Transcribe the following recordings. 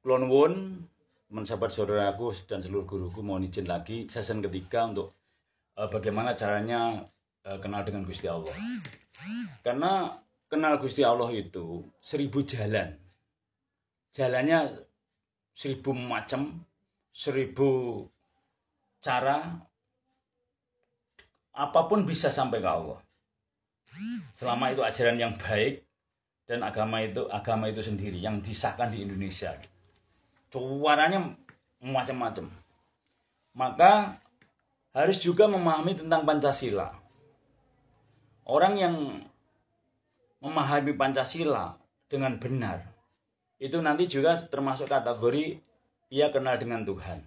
Kula nuwun teman sahabat saudaraku dan seluruh guruku, mohon izin lagi season ketiga untuk bagaimana caranya kenal dengan Gusti Allah. Karena kenal Gusti Allah itu 1000 jalan. Jalannya 1000 macam, 1000 cara, apapun bisa sampai ke Allah. Selama itu ajaran yang baik dan agama itu sendiri yang disahkan di Indonesia. Suaranya macam-macam. Maka harus juga memahami tentang Pancasila. Orang yang memahami Pancasila dengan benar, itu nanti juga termasuk kategori ia kenal dengan Tuhan.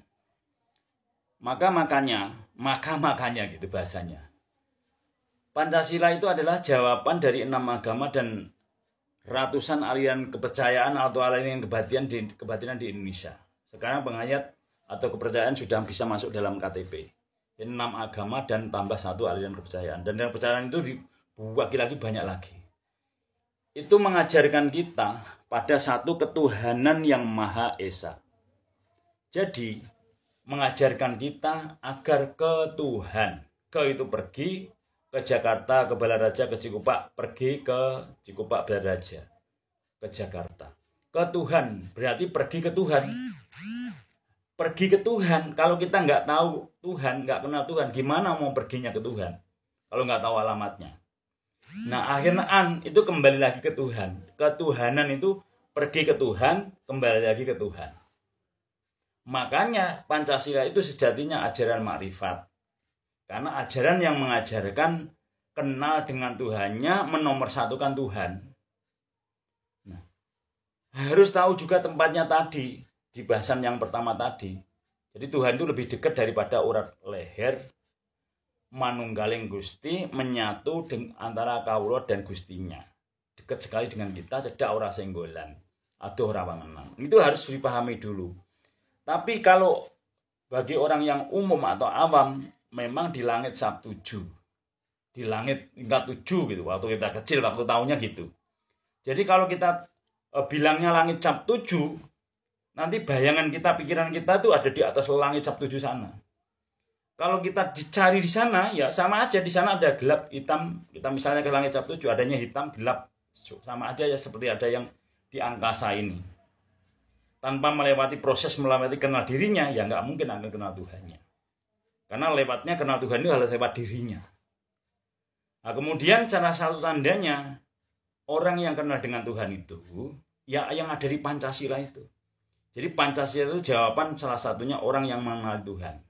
Makanya gitu bahasanya. Pancasila itu adalah jawaban dari 6 agama dan ratusan aliran kepercayaan atau aliran kebatinan di Indonesia. Sekarang penghayat atau kepercayaan sudah bisa masuk dalam KTP. 6 agama dan tambah 1 aliran kepercayaan. Dan aliran kepercayaan itu dibagi lagi banyak lagi. Itu mengajarkan kita pada satu ketuhanan yang Maha Esa. Jadi mengajarkan kita agar ke Tuhan. Ke itu pergi ke Jakarta, ke Balaraja, ke Cikupa, pergi ke Cikupa, Balaraja, ke Jakarta. Ke Tuhan, berarti pergi ke Tuhan. Pergi ke Tuhan, kalau kita nggak tahu Tuhan, nggak kenal Tuhan, gimana mau perginya ke Tuhan? Kalau nggak tahu alamatnya. Nah, akhirnya itu kembali lagi ke Tuhan. Ketuhanan itu pergi ke Tuhan, kembali lagi ke Tuhan. Makanya Pancasila itu sejatinya ajaran makrifat. Karena ajaran yang mengajarkan kenal dengan Tuhannya, menomorsatukan Tuhan. Nah, harus tahu juga tempatnya tadi, di bahasan yang pertama tadi. Jadi Tuhan itu lebih dekat daripada urat leher, manunggaling Gusti, menyatu antara kawula dan Gustinya. Dekat sekali dengan kita, cedak ora senggolan, aduh ora wangenan. Itu harus dipahami dulu. Tapi kalau bagi orang yang umum atau awam, memang di langit Sabtu 7. Di langit tingkat 7 gitu. Waktu kita kecil, waktu tahunnya gitu. Jadi kalau kita bilangnya langit cap 7, nanti bayangan kita, pikiran kita tuh ada di atas langit cap 7 sana. Kalau kita dicari di sana, ya sama aja. Di sana ada gelap, hitam. Kita misalnya ke langit cap 7, adanya hitam, gelap. Sama aja ya seperti ada yang di angkasa ini. Tanpa melewati proses, melewati kenal dirinya, ya nggak mungkin akan kenal Tuhannya. Karena lewatnya kenal Tuhan itu harus lewat dirinya. Nah, kemudian salah satu tandanya orang yang kenal dengan Tuhan itu ya yang ada di Pancasila itu. Jadi Pancasila itu jawaban salah satunya orang yang mengenal Tuhan.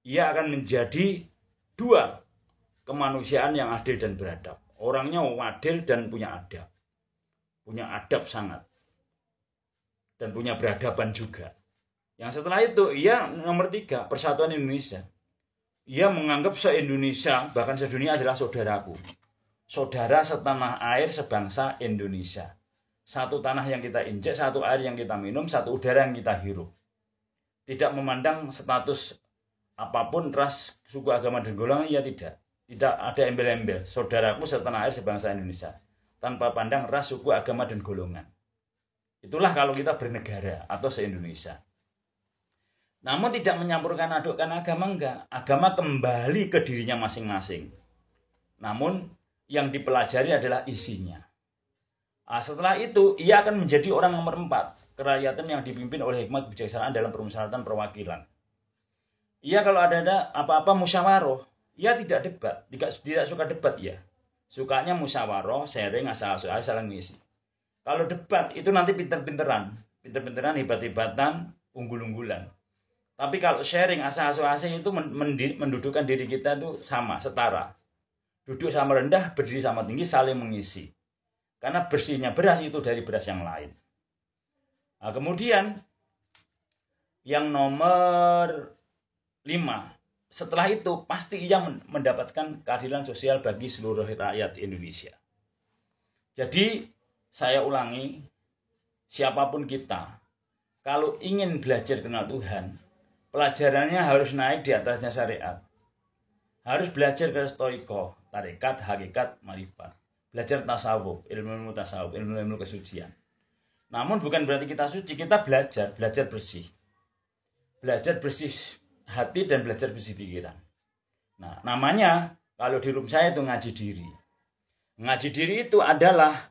Ia akan menjadi 2 kemanusiaan yang adil dan beradab. Orangnya adil dan punya adab. Punya adab sangat. Dan punya beradaban juga. Yang setelah itu, ia nomor 3, persatuan Indonesia. Ia menganggap se-Indonesia, bahkan sedunia adalah saudaraku. Saudara setanah air, sebangsa Indonesia. Satu tanah yang kita injak, satu air yang kita minum, satu udara yang kita hirup. Tidak memandang status apapun, ras, suku, agama, dan golongan, ia tidak. Tidak ada embel-embel. Saudaraku setanah air, sebangsa Indonesia. Tanpa pandang ras, suku, agama, dan golongan. Itulah kalau kita bernegara atau se-Indonesia. Namun tidak menyampurkan adukkan agama, enggak. Agama kembali ke dirinya masing-masing. Namun yang dipelajari adalah isinya. Nah, setelah itu ia akan menjadi orang nomor 4. Kerakyatan yang dipimpin oleh hikmat kebijaksanaan dalam permusyawaratan perwakilan. Ia kalau ada apa-apa musyawarah, ia tidak debat, tidak suka debat ya. Sukanya musyawarah, sharing, asal-asal saling ngisi. Kalau debat itu nanti pinter-pinteran, hebat-hebatan, unggul-unggulan. Tapi kalau sharing asal-asal itu mendudukkan diri kita itu sama, setara. Duduk sama rendah, berdiri sama tinggi, saling mengisi. Karena bersihnya beras itu dari beras yang lain. Nah, kemudian yang nomor 5. Setelah itu pasti ia mendapatkan keadilan sosial bagi seluruh rakyat Indonesia. Jadi saya ulangi, siapapun kita, kalau ingin belajar kenal Tuhan, pelajarannya harus naik di atasnya syariat. Harus belajar ke stoiko, tarekat, hakikat, marifat. Belajar tasawuf, ilmu tasawuf, ilmu kesucian. Namun bukan berarti kita suci, kita belajar bersih. Belajar bersih hati dan belajar bersih pikiran. Nah, namanya kalau di room saya itu ngaji diri. Ngaji diri itu adalah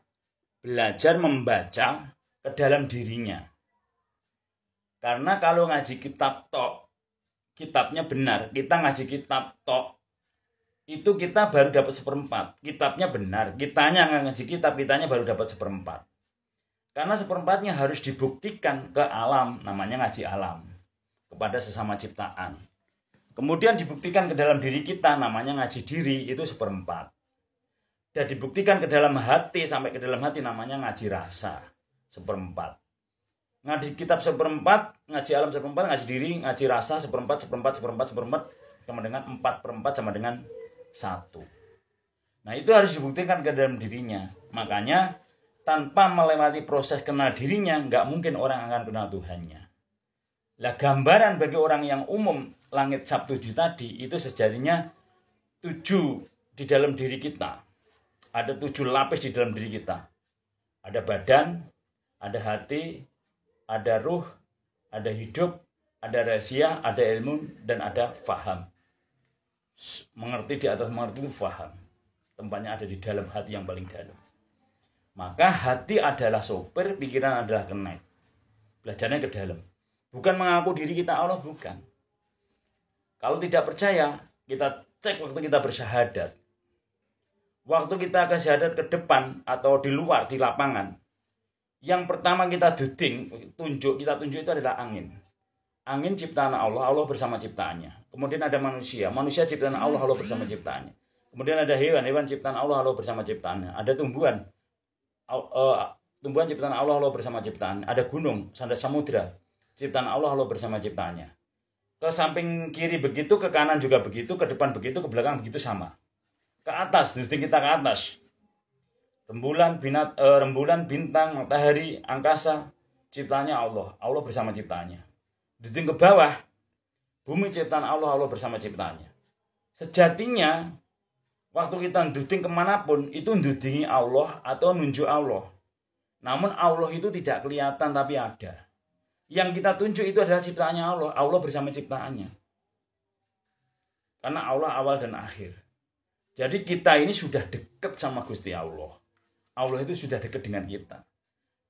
belajar membaca ke dalam dirinya. Karena kalau ngaji kitab tok, kitabnya benar, kita ngaji kitab tok, itu kita baru dapat 1/4. Kitabnya benar, kitanya nggak ngaji kitab, kitanya baru dapat 1/4. Karena 1/4-nya harus dibuktikan ke alam, namanya ngaji alam, kepada sesama ciptaan. Kemudian dibuktikan ke dalam diri kita, namanya ngaji diri, itu 1/4. Dan dibuktikan ke dalam hati, sampai ke dalam hati, namanya ngaji rasa, 1/4. Ngaji kitab 1/4, ngaji alam 1/4, ngaji diri, ngaji rasa 1/4, 1/4, 1/4, 1/4, sama dengan 4/4 sama dengan 1. Nah, itu harus dibuktikan ke dalam dirinya. Makanya tanpa melewati proses kenal dirinya, nggak mungkin orang akan kenal Tuhannya. Lah, gambaran bagi orang yang umum langit sab 7 tadi itu sejatinya 7 di dalam diri kita. Ada 7 lapis di dalam diri kita. Ada badan, ada hati, ada ruh, ada hidup, ada rahasia, ada ilmu, dan ada faham. Mengerti di atas mengerti itu faham. Tempatnya ada di dalam hati yang paling dalam. Maka hati adalah sopir, pikiran adalah kenaik. Belajarnya ke dalam. Bukan mengaku diri kita Allah, bukan. Kalau tidak percaya, kita cek waktu kita bersyahadat. Waktu kita ke syahadat ke depan atau di luar, di lapangan. Yang pertama kita tunjuk itu adalah angin. Angin ciptaan Allah, Allah bersama ciptaannya. Kemudian ada manusia ciptaan Allah, Allah bersama ciptaannya. Kemudian ada hewan ciptaan Allah, Allah bersama ciptaannya. Ada tumbuhan ciptaan Allah, Allah bersama ciptaannya. Ada gunung, ada samudra, ciptaan Allah, Allah bersama ciptaannya. Ke samping kiri begitu, ke kanan juga begitu, ke depan begitu, ke belakang begitu sama. Ke atas, duduk kita ke atas. Rembulan, bintang, matahari, angkasa, ciptaannya Allah, Allah bersama ciptaannya. Duduk ke bawah, bumi ciptaan Allah, Allah bersama ciptaannya. Sejatinya, waktu kita duduk kemanapun, itu dudingi Allah atau nunjuk Allah. Namun Allah itu tidak kelihatan, tapi ada. Yang kita tunjuk itu adalah ciptaannya Allah, Allah bersama ciptaannya. Karena Allah awal dan akhir. Jadi kita ini sudah dekat sama Gusti Allah. Allah itu sudah dekat dengan kita.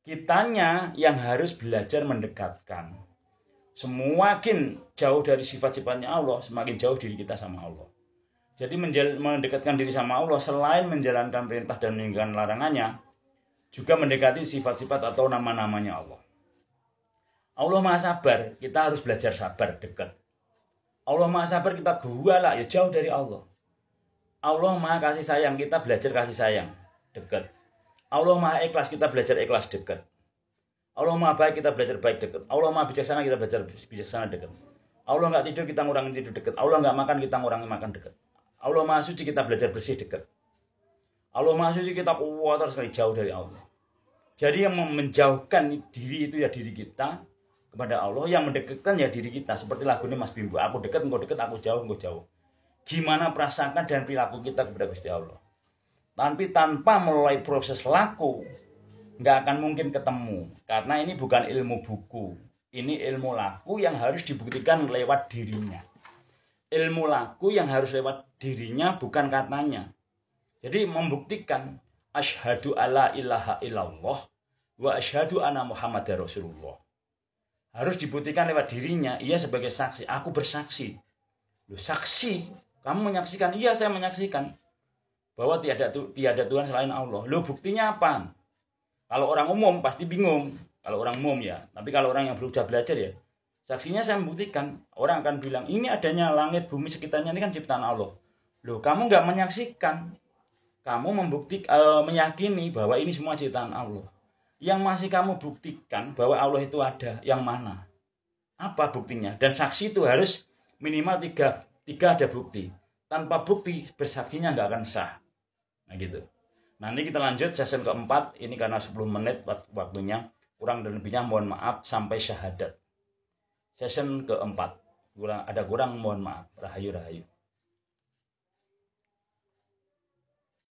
Kitanya yang harus belajar mendekatkan. Semakin jauh dari sifat-sifatnya Allah, semakin jauh diri kita sama Allah. Jadi mendekatkan diri sama Allah, selain menjalankan perintah dan meninggalkan larangannya, juga mendekati sifat-sifat atau nama-namanya Allah. Allah Maha Sabar, kita harus belajar sabar, dekat. Allah Maha Sabar, kita guala, ya jauh dari Allah. Allah Maha Kasih Sayang, kita belajar kasih sayang, dekat. Allah Maha Ikhlas, kita belajar ikhlas, dekat. Allah Maha Baik, kita belajar baik, dekat. Allah Maha Bijaksana, kita belajar bijaksana, dekat. Allah nggak tidur, kita ngurangin tidur, dekat. Allah nggak makan, kita ngurangin makan, dekat. Allah Maha Suci, kita belajar bersih, dekat. Allah Maha Suci, kita kuat sekali, jauh dari Allah. Jadi yang menjauhkan diri itu ya diri kita kepada Allah, yang mendekatkan ya diri kita. Seperti lagu ini Mas Bimbo, aku dekat, engkau dekat, aku jauh, engkau jauh. Gimana perasaan dan perilaku kita kepada Gusti Allah. Tapi tanpa mulai proses laku, nggak akan mungkin ketemu. Karena ini bukan ilmu buku. Ini ilmu laku yang harus dibuktikan lewat dirinya. Ilmu laku yang harus lewat dirinya, bukan katanya. Jadi membuktikan, asyhadu alla ilaha illallah, wa asyhadu anna Muhammadar Rasulullah. Harus dibuktikan lewat dirinya, ia sebagai saksi. Aku bersaksi. Loh, saksi? Kamu menyaksikan? Iya, saya menyaksikan. Bahwa tiada Tuhan selain Allah. Loh, buktinya apa? Kalau orang umum pasti bingung. Kalau orang umum ya. Tapi kalau orang yang sudah belajar ya. Saksinya saya membuktikan. Orang akan bilang, ini adanya langit, bumi, sekitarnya ini kan ciptaan Allah. Loh, kamu nggak menyaksikan. Kamu meyakini bahwa ini semua ciptaan Allah. Yang masih kamu buktikan bahwa Allah itu ada. Yang mana? Apa buktinya? Dan saksi itu harus minimal tiga ada bukti. Tanpa bukti, bersaksinya nggak akan sah. Nah gitu. Nanti kita lanjut session keempat. Ini karena 10 menit waktunya. Kurang dan lebihnya mohon maaf sampai syahadat. Session keempat. Ada kurang mohon maaf. Rahayu.